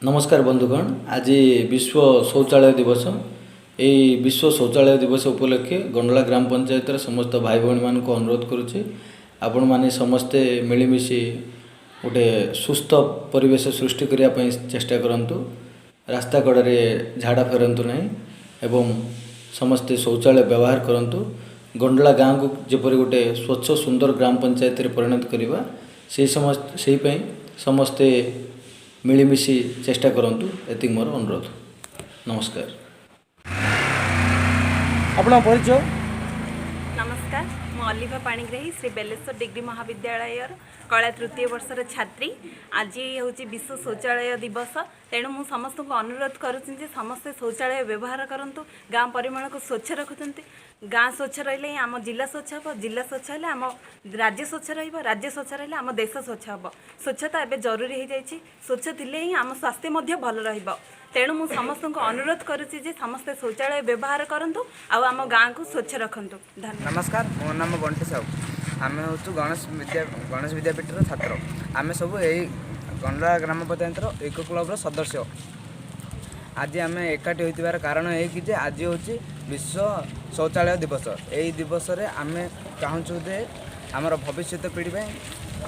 नमस्कार बंधुगण। आज विश्व शौचालय दिवस। यही विश्व शौचालय दिवस उपलक्षे गंडला ग्राम पंचायत समस्त भाई भौणी मान अनुरोध करुच्चे आपण मैंने समस्ते मिलमिशि गोटे सुस्थ परिवेश सृष्टि करने चेष्टा करूँ। रास्ता कड़े झाड़ा फेरतु ना एवं समस्ते शौचालय व्यवहार करूँ। गंडला गाँव को जपरी गोटे स्वच्छ सुंदर ग्राम पंचायत परिणत करवा से समस्ते मिलमिशि चेष्टा करंतु एति मोर अनुरोध। नमस्कार। अपना परिचय। नमस्कार, मु अलिभा पाणिग्राही श्री बेलेश्वर डिग्री महाविद्यालय कला तृतीय वर्षर छात्री। आज हूँ विश्व शौचालय दिवस, तेणु मु समस्त को अनुरोध करुँचे समस्ते शौचालय व्यवहार करूँ। गाँ परिमल को स्वच्छ रखुंट। गाँ स्वच्छ रही आम जिला स्वच्छ हम, जिला स्वच्छ है आम राज्य स्वच्छ राज्य स्वच्छ रही आम देश स्वच्छ हम। स्वच्छता एवं जरूरी हो जाए, स्वच्छ थे ही आम स्वास्थ्य भल रहा। तेणु मु समस्त को अनुरोध करुच्ची समस्ते शौचालय व्यवहार करूँ आम गाँ को स्वच्छ रखु। नमस्कार, मो नाम बंटी साहू। आम हूँ गणेश विद्यापीठ छात्र। आम सब यही गंडला ग्राम पंचायत इको क्लब सदस्य। आज आम एकाठी होइतिबार कारण है कि आज हूँ विश्व शौचालय दिवस। यही दिवस आम चाहूँ जे आमर भविष्य पीढ़ी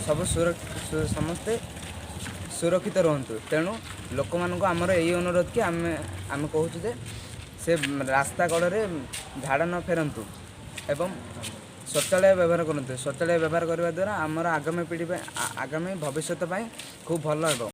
सब समस्ते सुरक्षित रुहतु। तेणु लोक मान आमर यही अनुरोध कि आम कहूँ जे से रास्ता कड़े झाड़ न फेरतु एवं शौचालय व्यवहार करूँ। शौचालय व्यवहार करने द्वारा आमर आगामी पीढ़ी आगामी भविष्य खूब भल।